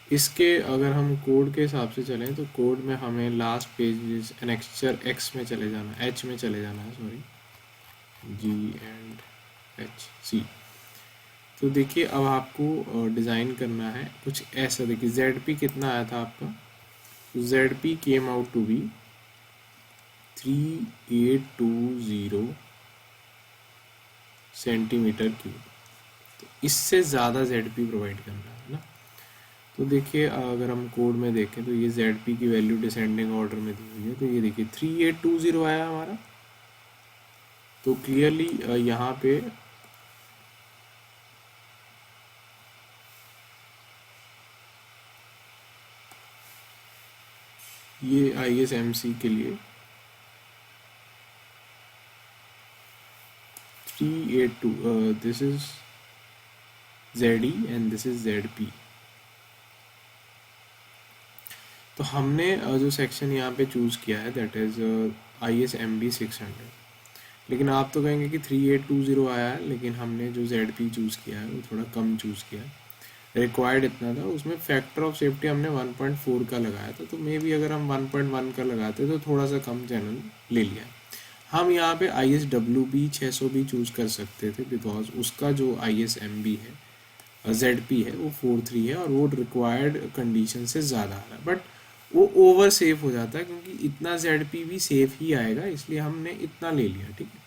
इसके अगर हम कोड के हिसाब से चलें तो कोड में हमें लास्ट पेज एनेक्चर X में चले जाना, H में चले जाना है, सॉरी G&HC। तो देखिए अब आपको डिज़ाइन करना है कुछ ऐसा। देखिए ZP कितना आया था आपका, तो ZP came out to be 3820 centimetre cube. तो इससे ज़्यादा ZP प्रोवाइड करना है ना। तो देखिए अगर हम कोड में देखें तो ये ZP की वैल्यू डिसेंडिंग ऑर्डर में दी हुई है। तो ये देखिए 3820 आया हमारा। तो क्लियरली यहाँ पे ये ISMC के लिए 382, this is ZE and this is ZP। तो हमने जो सेक्शन यहाँ पे चूज़ किया है दैट इज़ ISMB 600। लेकिन आप तो कहेंगे कि 3820 आया है, लेकिन हमने जो ZP चूज़ किया है वो थोड़ा कम चूज़ किया है। रिक्वायर्ड इतना था, उसमें फैक्टर ऑफ सेफ्टी हमने 1.4 का लगाया था, तो मे बी अगर हम 1.1 का लगाते तो थोड़ा सा कम चैनल ले लिया। हम यहाँ पे ISWB 600 भी चूज़ कर सकते थे, बिकॉज उसका जो ISMB है ZP है वो 43 है और वो रिक्वायर्ड कंडीशन से ज़्यादा आ रहा है, बट वो ओवर सेफ हो जाता है क्योंकि इतना ZP भी सेफ ही आएगा, इसलिए हमने इतना ले लिया। ठीक है,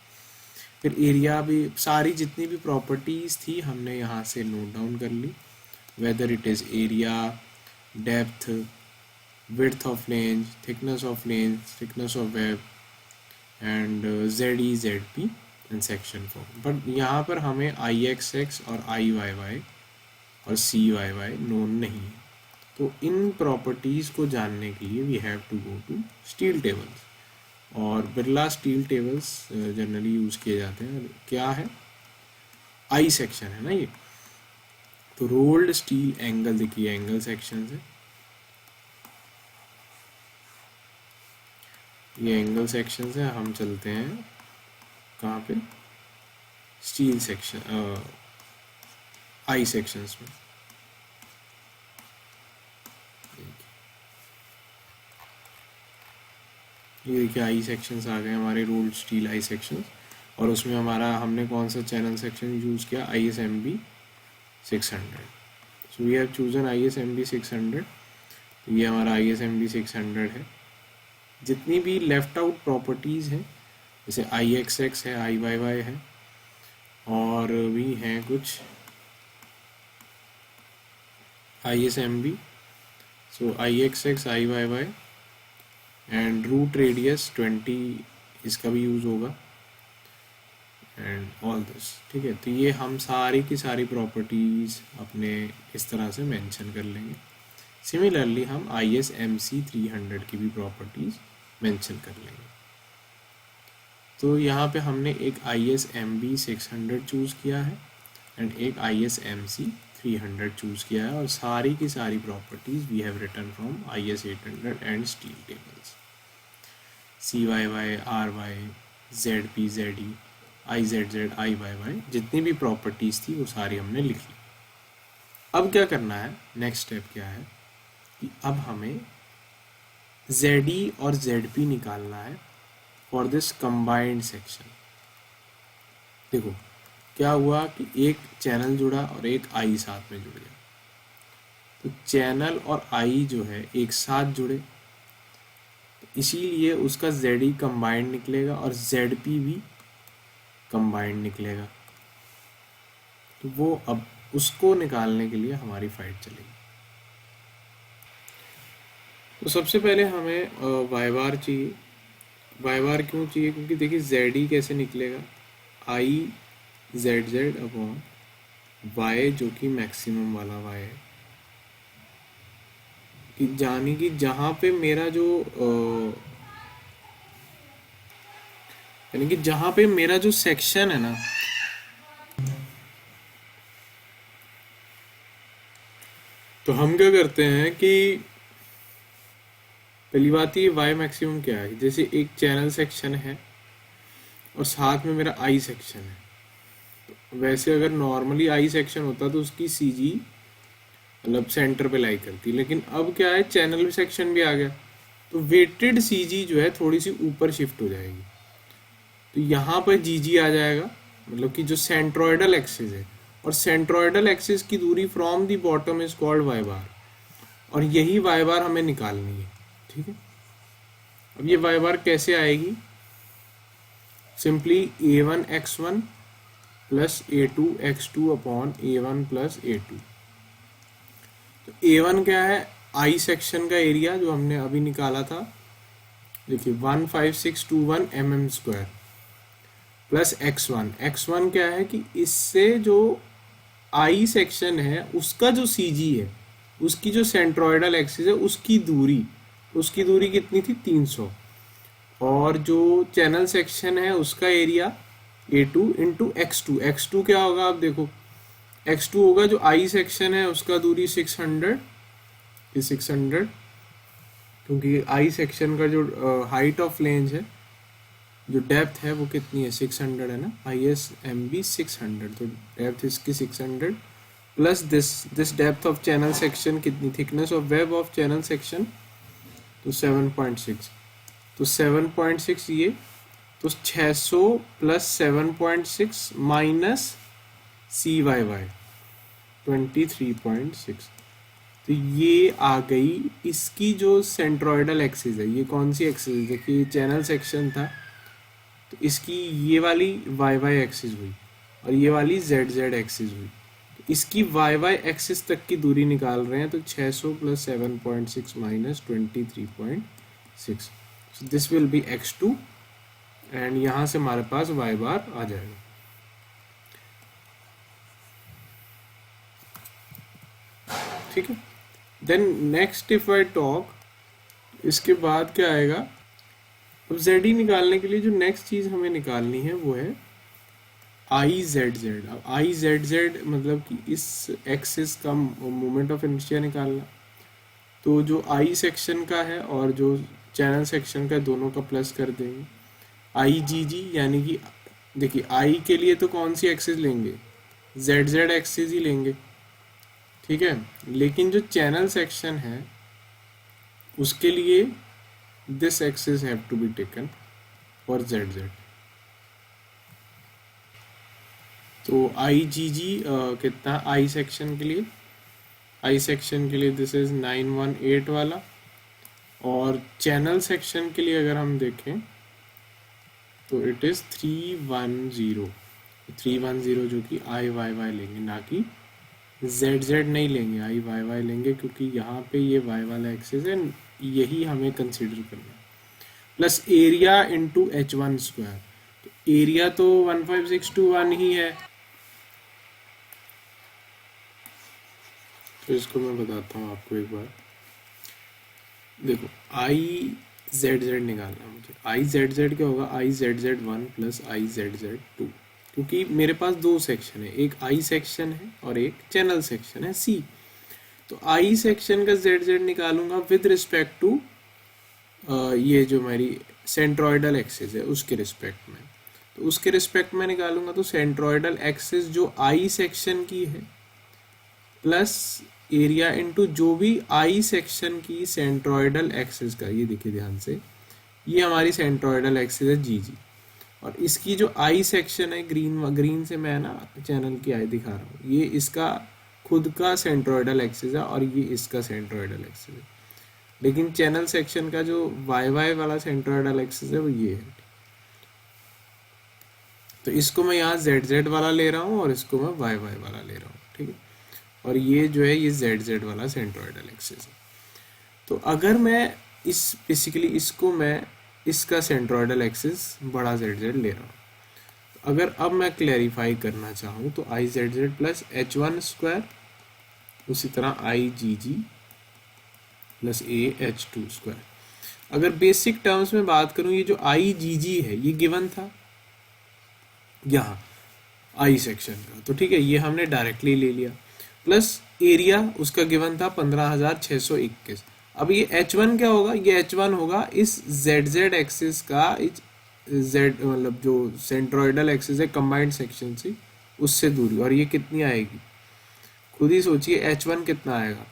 फिर एरिया भी, सारी जितनी भी प्रॉपर्टीज़ थी हमने यहाँ से नोट डाउन कर ली, whether it is area, depth, width of flange, thickness of flange, thickness of web, and ZE ZP and section form. But यहाँ पर हमें IXX और IYY और CYY नोन नहीं है। तो इन प्रॉपर्टीज़ को जानने के लिए we have to go to steel tables, और Birla steel tables generally use किए जाते हैं। क्या है, आई सेक्शन है ना ये। तो रोल्ड स्टील एंगल, देखिए एंगल सेक्शन है, ये एंगल सेक्शन है। हम चलते हैं कहाँ पे, स्टील सेक्शन, आई सेक्शंस में। ये देखिए आई सेक्शंस आ गए हमारे, रोल्ड स्टील आई सेक्शंस, और उसमें हमारा हमने कौन सा चैनल सेक्शन यूज़ किया, ISMB 600। So we have chosen ISMB 600। तो ये हमारा ISMB 600 है। जितनी भी लेफ्ट आउट प्रॉपर्टीज़ हैं जैसे IXX है, IYY है, और भी हैं कुछ ISMB, so IXX IYY and root radius 20 इसका भी यूज़ होगा, एंड ऑल दिस। ठीक है, तो ये हम सारी की सारी प्रॉपर्टीज अपने इस तरह से मेंशन कर लेंगे। सिमिलरली हम ISMC 300 की भी प्रॉपर्टीज मेंशन कर लेंगे। तो यहाँ पे हमने एक ISMB 600 चूज़ किया है एंड एक ISMC 300 चूज़ किया है, और सारी की सारी properties we have written from IS 800 and steel tables. CYY, RY, ZP, ZE, IZZ, IYY, जितनी भी प्रॉपर्टीज थी वो सारी हमने लिख ली। अब क्या करना है, नेक्स्ट स्टेप क्या है कि अब हमें ZE और ZP निकालना है फॉर दिस कंबाइंड सेक्शन। देखो क्या हुआ कि एक चैनल जुड़ा और एक आई साथ में जुड़ गया, तो चैनल और आई जो है एक साथ जुड़े, तो इसीलिए उसका ZE कंबाइंड निकलेगा और ZP भी कंबाइंड निकलेगा। तो वो अब उसको निकालने के लिए हमारी फाइट चलेगी। तो सबसे पहले हमें वाई बार चाहिए। वाई बार क्यों चाहिए, क्योंकि देखिए ZE कैसे निकलेगा, IZZ अपॉन Y जो कि मैक्सिमम वाला Y है, कि जानी कि जहाँ पे मेरा जो यानी कि जहाँ पे मेरा जो सेक्शन है ना, तो हम क्या करते हैं कि पहली बात ये Y मैक्सिमम क्या है, जैसे एक चैनल सेक्शन है और साथ में मेरा I सेक्शन है। तो वैसे अगर नॉर्मली I सेक्शन होता तो उसकी CG मतलब सेंटर पे लाई करती, लेकिन अब क्या है चैनल सेक्शन भी आ गया, तो वेटेड CG जो है थोड़ी सी ऊपर शिफ्ट हो जाएगी। तो यहाँ पर GG आ जाएगा, मतलब कि जो सेंट्रोइडल एक्सिस है, और सेंट्रोइडल एक्सिस की दूरी from the bottom is called Y bar, और यही वाई बार हमें निकालनी है। ठीक है, अब ये वाई बार कैसे आएगी, simply A1x1 plus A2x2 upon A1 plus A2। तो A1 क्या है, आई सेक्शन का एरिया जो हमने अभी निकाला था, देखिए 15621 mm² प्लस x1 क्या है कि इससे जो आई सेक्शन है उसका जो CG है, उसकी जो सेंट्रोइडल एक्सिस है उसकी दूरी कितनी थी 300, और जो चैनल सेक्शन है उसका एरिया A2 इंटू x2 क्या होगा, आप देखो x2 होगा जो आई सेक्शन है उसका दूरी 600, क्योंकि आई सेक्शन का जो हाइट ऑफ फ्लेंज है, जो डेप्थ है वो कितनी है 600 है ना, ISMB 600, तो डेप्थ इसकी 600 plus this depth of channel section कितनी, thickness of web of channel section, तो 7.6, तो 7.6 ये, तो 600 प्लस 7.6 माइनस CYY 23.6, तो ये आ गई इसकी जो सेंट्रोइडल एक्सिस है। ये कौन सी एक्सिस है, देखिए चैनल सेक्शन था, तो इसकी ये वाली YY एक्सिस हुई और ये वाली ZZ एक्सिस हुई, तो इसकी YY एक्सिस तक की दूरी निकाल रहे हैं, तो 600 plus 7.6 minus 23.6, so this will be x2, and यहाँ से हमारे पास y बार आ जाएगा। ठीक है, then next if I talk, इसके बाद क्या आएगा, अब ZE निकालने के लिए जो नेक्स्ट चीज हमें निकालनी है वो है IZZ। अब IZZ मतलब कि इस एक्सिस का मोमेंट ऑफ इनर्शिया निकालना, तो जो आई सेक्शन का है और जो चैनल सेक्शन का दोनों का प्लस कर देंगे, IGG, यानी कि देखिए आई के लिए तो कौन सी एक्सिस लेंगे, ZZ एक्सिस ही लेंगे। ठीक है, लेकिन जो चैनल सेक्शन है उसके लिए this axis have to be taken for ZZ। तो IGG कितना, आई सेक्शन के लिए दिस इज 918 वाला, और चैनल सेक्शन के लिए अगर हम देखें तो इट इज 310 जो कि IYY लेंगे, ना कि ZZ नहीं लेंगे, IYY लेंगे, क्योंकि यहाँ पे ये Y वाला एक्सिस है, यही हमें कंसिडर करना है। Plus area into H1 square, तो एरिया तो 15621 ही है, तो इसको मैं बताता हूँ आपको एक बार। देखो आई जेड जेड निकालना है मुझे। आई जेड जेड क्या होगा, आई जेड जेड 1 प्लस आई जेड जेड 2, क्योंकि मेरे पास दो सेक्शन है, एक आई सेक्शन है और एक चैनल सेक्शन है सी। तो आई सेक्शन का जेड जेड निकालूंगा विद रिस्पेक्ट टू ये जो मेरी सेंट्रोइडल एक्सिस है उसके रिस्पेक्ट में। तो उसके रिस्पेक्ट में निकालूंगा तो सेंट्रोइडल एक्सिस जो आई सेक्शन की है प्लस एरिया इनटू जो भी आई सेक्शन की सेंट्रोइडल एक्सिस का, ये देखिए ध्यान से, ये हमारी सेंट्रोइडल एक्सिस है जी जी, और इसकी जो आई सेक्शन है ग्रीन से मैं ना चैनल की आई दिखा रहा हूँ, ये इसका खुद का सेंट्रोइडल एक्सिस है और ये इसका सेंट्रोइडल एक्सिस है। लेकिन चैनल सेक्शन का जो वाई वाई वाला सेंट्रोइडल एक्सिस है वो ये है। तो इसको मैं यहाँ जेड जेड वाला ले रहा हूँ और इसको मैं वाई वाई वाला ले रहा हूँ, ठीक है। और ये जो है ये जेड जेड वाला सेंट्रोइडल एक्सिस है। तो अगर मैं इस बेसिकली इसको मैं इसका सेंट्रोइडल एक्सिस बड़ा जेड जेड ले रहा हूँ। अगर अब मैं क्लैरिफाई करना चाहूँ तो I Z Z plus H one square, उसी तरह I G G plus A H two square. अगर बेसिक टर्म्स में बात करूँ, ये जो आई जी जी है ये गिवन था यहाँ आई सेक्शन का, तो ठीक है ये हमने डायरेक्टली ले लिया, प्लस एरिया उसका गिवन था 15,621। अब ये H1 क्या होगा, ये H1 होगा इस ZZ एक्सिस का, Z मतलब जो सेंट्रोइडल एक्सिस है कंबाइंड सेक्शन से उससे दूरी, और ये कितनी आएगी खुद ही सोचिए, H1 कितना आएगा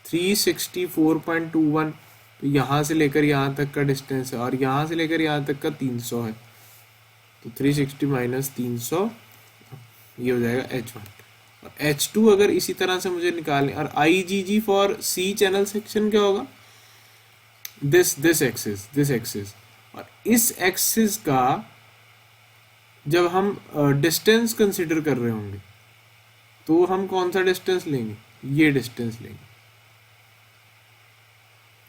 364.21, तो यहाँ से लेकर यहाँ तक का डिस्टेंस है और यहाँ से लेकर यहाँ तक का 300 है, तो 360 माइनस 300 ये हो जाएगा H1। और H2 अगर इसी तरह से मुझे निकालने, और IgG for C channel section क्या होगा, दिस एक्सिस, और इस एक्सिस का जब हम डिस्टेंस कंसिडर कर रहे होंगे तो हम कौन सा डिस्टेंस लेंगे, ये डिस्टेंस लेंगे,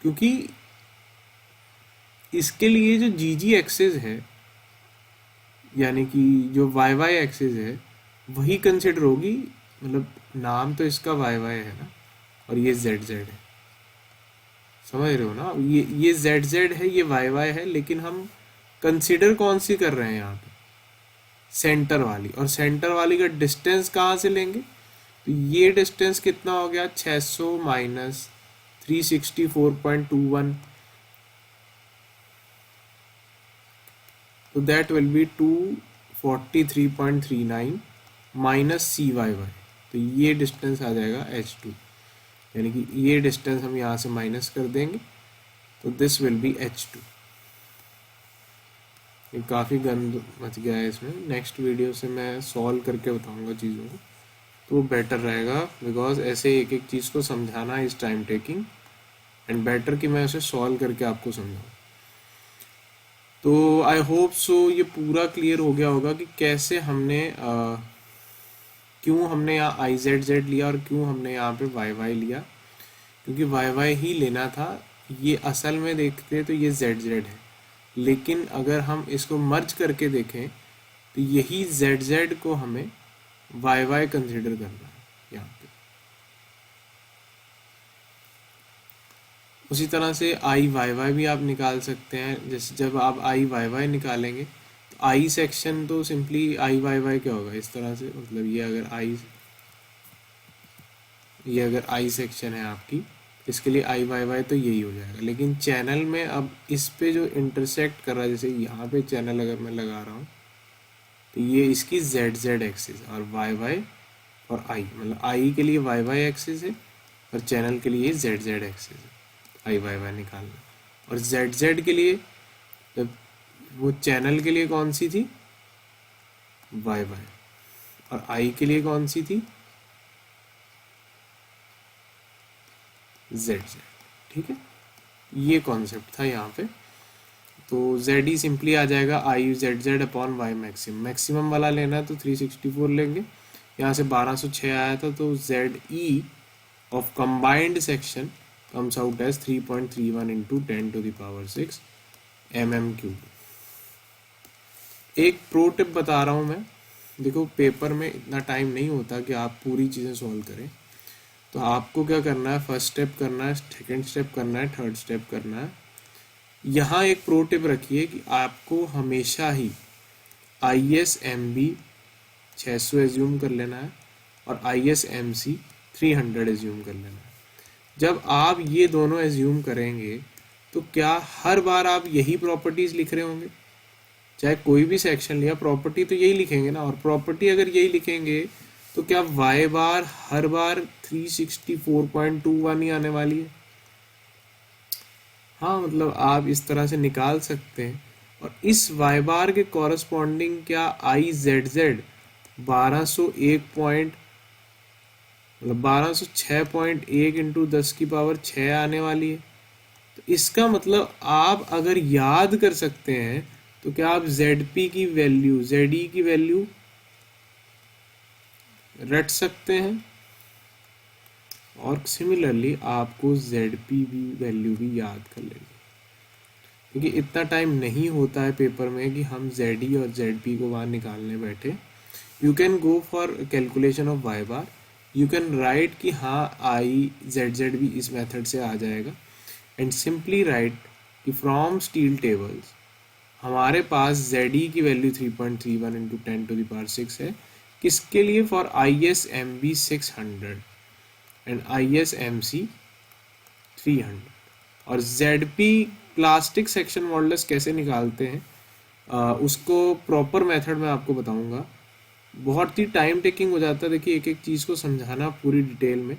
क्योंकि इसके लिए जो GG एक्सिस है यानी कि जो YY एक्सिस है वही कंसिडर होगी, मतलब नाम तो इसका YY है ना और ये ZZ है, समझ रहे हो ना, ये ZZ है ये YY है, लेकिन हम कंसिडर कौन सी कर रहे हैं यहाँ पे, सेंटर वाली, और सेंटर वाली का डिस्टेंस कहाँ से लेंगे, तो ये डिस्टेंस कितना हो गया 600 माइनस 364.21, तो that will be 243.39 minus CYY, तो ये डिस्टेंस आ जाएगा H2, यानी कि ये डिस्टेंस हम यहाँ से माइनस कर देंगे, तो दिस विल बी H2। ये काफ़ी गंद मच गया है इसमें, नेक्स्ट वीडियो से मैं सॉल्व करके बताऊंगा चीज़ों को, तो बेटर रहेगा, बिकॉज ऐसे एक एक चीज़ को समझाना is time taking and better कि मैं उसे सॉल्व करके आपको समझाऊँ। तो आई होप सो ये पूरा क्लियर हो गया होगा कि कैसे हमने क्यों हमने यहाँ आई जेड जेड लिया और क्यों हमने यहाँ पे वाई वाई लिया, क्योंकि वाई वाई ही लेना था। ये असल में देखते तो ये जेड जेड है, लेकिन अगर हम इसको मर्ज करके देखें तो यही जेड जेड को हमें वाई वाई कंसिडर करना है यहाँ पे। उसी तरह से आई वाई वाई भी आप निकाल सकते हैं, जैसे जब आप आई वाई वाई निकालेंगे तो आई सेक्शन तो सिंपली आई वाई वाई क्या होगा इस तरह से, मतलब ये अगर आई सेक्शन है आपकी, इसके लिए आई वाई वाई तो यही हो जाएगा। लेकिन चैनल में अब इस पे जो इंटरसेक्ट कर रहा है, जैसे यहाँ पे चैनल अगर मैं लगा रहा हूँ तो ये इसकी जेड जेड एक्सिस और वाई वाई और आई, मतलब आई के लिए वाई वाई एक्सिस है और चैनल के लिए जेड जेड एक्सिस है, आई वाई वाई निकालना। और जेड जेड के लिए जब वो चैनल के लिए कौन सी थी वाई वाई, और आई के लिए कौन सी थी जेड जेड, ठीक है। ये कॉन्सेप्ट था यहाँ पे। तो जेड ई सिंपली आ जाएगा I Z Z upon Y maximum, maximum वाला लेना है तो 364 लेंगे, यहाँ से 1206 आया था, तो Z E of combined section comes out as 3.31 into 10 to the power 6 mm cube। एक प्रो टिप बता रहा हूँ मैं। देखो पेपर में इतना टाइम नहीं होता कि आप पूरी चीज़ें सॉल्व करें, तो आपको क्या करना है, फर्स्ट स्टेप करना है, सेकेंड स्टेप करना है, थर्ड स्टेप करना है। यहाँ एक प्रो टिप रखिए कि आपको हमेशा ही ISMB 600 एज्यूम कर लेना है और ISMC 300 एज्यूम कर लेना है। जब आप ये दोनों एज्यूम करेंगे तो क्या हर बार आप यही प्रॉपर्टीज लिख रहे होंगे? चाहे कोई भी सेक्शन लिया, प्रॉपर्टी तो यही लिखेंगे ना। और प्रॉपर्टी अगर यही लिखेंगे तो क्या y बार हर बार 364.21 ही आने वाली है? हाँ, मतलब आप इस तरह से निकाल सकते हैं। और इस y बार के कॉरस्पॉन्डिंग क्या IZZ 1201 मतलब 1206.1 इंटू 10 की पावर 6 आने वाली है। तो इसका मतलब आप अगर याद कर सकते हैं तो क्या आप ZP की वैल्यू, ZE की वैल्यू रट सकते हैं। और सिमिलरली आपको ZP भी वैल्यू भी याद कर लेनी, क्योंकि इतना टाइम नहीं होता है पेपर में कि हम ZE और ZP को वहाँ निकालने बैठे। You can go for calculation of y bar, you can write कि हाँ IZZ भी इस मेथड से आ जाएगा, एंड सिंपली राइट कि फ्रॉम स्टील टेबल्स हमारे पास ZE की value 3.31 into 10 to the power 6 है। किसके लिए? For ISMB 600 and ISMC 300। और ZP प्लास्टिक सेक्शन मॉडुलस कैसे निकालते हैं उसको प्रॉपर मेथड में आपको बताऊंगा। बहुत ही टाइम टेकिंग हो जाता है, देखिए एक एक चीज़ को समझाना पूरी डिटेल में।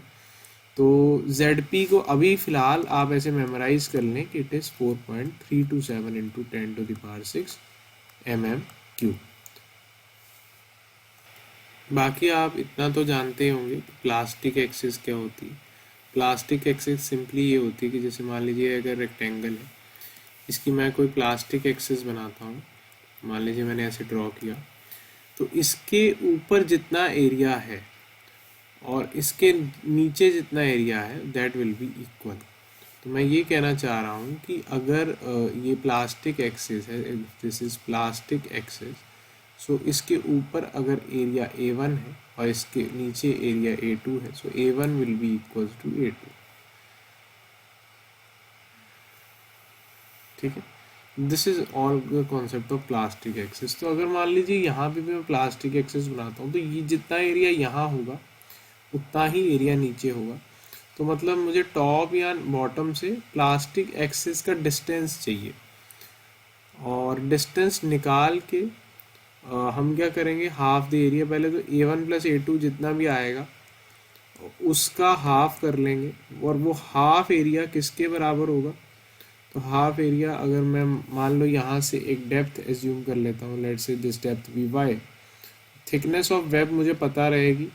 तो ZP को अभी फ़िलहाल आप ऐसे मेमोराइज कर लें कि it is 4.327 into 10 to the power 6 mm³। बाकी आप इतना तो जानते होंगे कि प्लास्टिक एक्सिस क्या होती है। प्लास्टिक एक्सिस सिंपली ये होती है कि जैसे मान लीजिए अगर रेक्टेंगल है, इसकी मैं कोई प्लास्टिक एक्सिस बनाता हूँ, मान लीजिए मैंने ऐसे ड्रॉ किया, तो इसके ऊपर जितना एरिया है और इसके नीचे जितना एरिया है दैट विल बी इक्वल। तो मैं ये कहना चाह रहा हूँ कि अगर ये प्लास्टिक एक्सिस है, दिस इज प्लास्टिक एक्सिस, सो इसके ऊपर अगर एरिया A1 है और इसके नीचे एरिया A2 है, so A1 will be equal to A2। ठीक है, this is all the concept of plastic axis. तो अगर मान लीजिए यहाँ पे भी मैं प्लास्टिक एक्सिस बनाता हूँ, तो ये जितना एरिया यहाँ होगा उतना ही एरिया नीचे होगा। तो मतलब मुझे टॉप या बॉटम से प्लास्टिक एक्सिस का डिस्टेंस चाहिए, और डिस्टेंस निकाल के हम क्या करेंगे, हाफ द एरिया, पहले तो A1 प्लस A2 जितना भी आएगा उसका हाफ कर लेंगे, और वो हाफ एरिया किसके बराबर होगा? तो हाफ एरिया अगर मैं मान लो यहाँ से एक डेप्थ एज्यूम कर लेता हूँ, लेट्स से दिस डेप्थ भी y, थिकनेस ऑफ वेब मुझे पता रहेगी,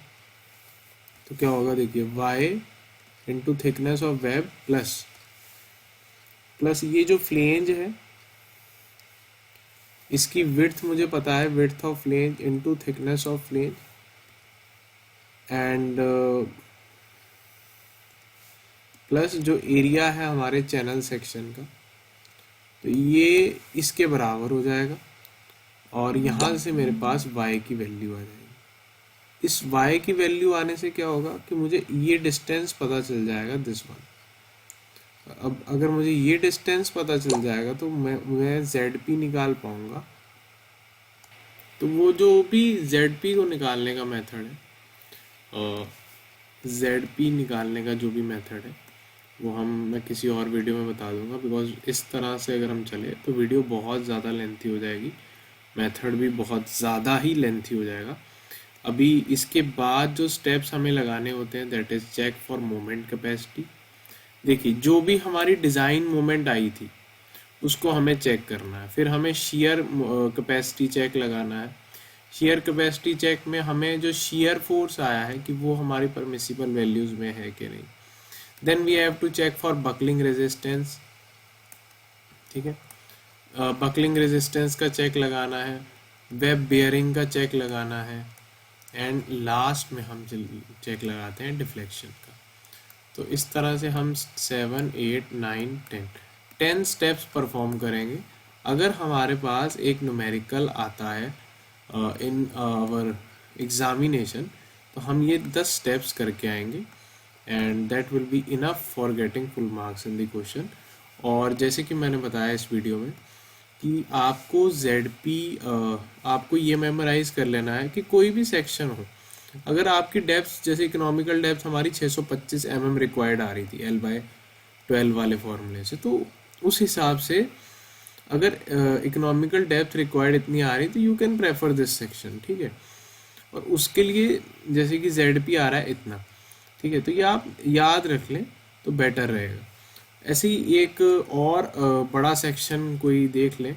तो क्या होगा देखिए y into thickness of web plus ये जो फ्लेंज है इसकी विड्थ मुझे पता है, width of flange into thickness of flange, and plus जो एरिया है हमारे चैनल सेक्शन का, तो ये इसके बराबर हो जाएगा। और यहाँ से मेरे पास y की वैल्यू आ जाएगी। इस y की वैल्यू आने से क्या होगा कि मुझे ये डिस्टेंस पता चल जाएगा, दिस वन। अब अगर मुझे ये डिस्टेंस पता चल जाएगा तो मैं ZP निकाल पाऊंगा। तो वो जो भी ZP को निकालने का मेथड है, ZP निकालने का जो भी मेथड है वो मैं किसी और वीडियो में बता दूंगा, बिकॉज इस तरह से अगर हम चले तो वीडियो बहुत ज़्यादा लेंथी हो जाएगी, मेथड भी बहुत ज़्यादा ही लेंथी हो जाएगा। अभी इसके बाद जो स्टेप्स हमें लगाने होते हैं that is check for moment capacity. देखिए जो भी हमारी डिज़ाइन मोमेंट आई थी उसको हमें चेक करना है, फिर हमें शियर कैपेसिटी चेक लगाना है। शियर कैपेसिटी चेक में हमें जो शियर फोर्स आया है कि वो हमारी परमिसिबल वैल्यूज़ में है कि नहीं। Then we have to check for buckling resistance. ठीक है, बकलिंग रेजिस्टेंस का चेक लगाना है, वेब बेयरिंग का चेक लगाना है, एंड लास्ट में हम चेक लगाते हैं डिफ्लेक्शन का। तो इस तरह से हम 7, 8, 9, 10 स्टेप्स परफॉर्म करेंगे अगर हमारे पास एक न्यूमेरिकल आता है इन आवर एग्जामिनेशन, तो हम ये 10 स्टेप्स करके आएंगे and that will be enough for getting full marks in the question. और जैसे कि मैंने बताया इस वीडियो में कि आपको ZP आपको ये मेमोराइज कर लेना है कि कोई भी सेक्शन हो, अगर आपकी डेप्थ जैसे इकोनॉमिकल डेप्थ हमारी 625 mm रिक्वायर्ड आ रही थी L/12 वाले फॉर्मूले से, तो उस हिसाब से अगर इकोनॉमिकल डेप्थ रिक्वायर्ड इतनी आ रही तो you can prefer this section, ठीक है। और उसके लिए जैसे कि ZP आ रहा है इतना, ठीक है, तो ये आप याद रख लें तो बेटर रहेगा। ऐसे ही एक और बड़ा सेक्शन कोई देख लें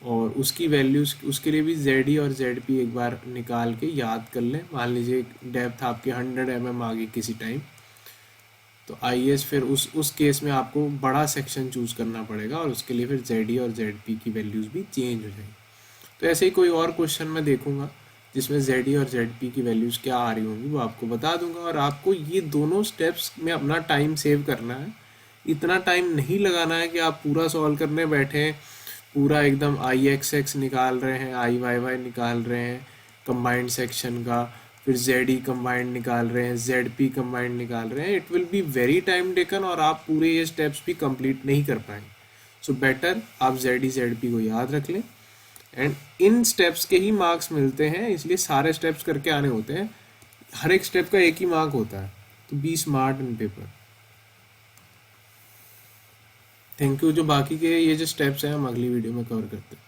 और उसकी वैल्यूज उसके लिए भी ZE और ZP एक बार निकाल के याद कर लें। मान लीजिए डेप्थ आपके 100 mm आ गई किसी टाइम, तो IAS फिर उस केस में आपको बड़ा सेक्शन चूज करना पड़ेगा और उसके लिए फिर ZE और ZP की वैल्यूज भी चेंज हो जाएगी। तो ऐसे ही कोई और क्वेश्चन मैं देखूंगा जिसमें ZE और ZP की वैल्यूज क्या आ रही होंगी वो आपको बता दूंगा। और आपको ये दोनों स्टेप्स में अपना टाइम सेव करना है, इतना टाइम नहीं लगाना है कि आप पूरा सॉल्व करने बैठे, पूरा एकदम IXX निकाल रहे हैं, IYY निकाल रहे हैं कंबाइंड सेक्शन का, फिर ZE कंबाइंड निकाल रहे हैं, ZP कंबाइंड निकाल रहे हैं। It will be very time taken और आप पूरे ये स्टेप्स भी कंप्लीट नहीं कर पाएंगे। सो बेटर आप ZE ZP को याद रख लें एंड इन स्टेप्स के ही मार्क्स मिलते हैं, इसलिए सारे स्टेप्स करके आने होते हैं। हर एक स्टेप का एक ही मार्क होता है, तो be smart in paper. Thank you. जो बाकी के ये जो स्टेप्स हैं हम अगली वीडियो में कवर करते हैं।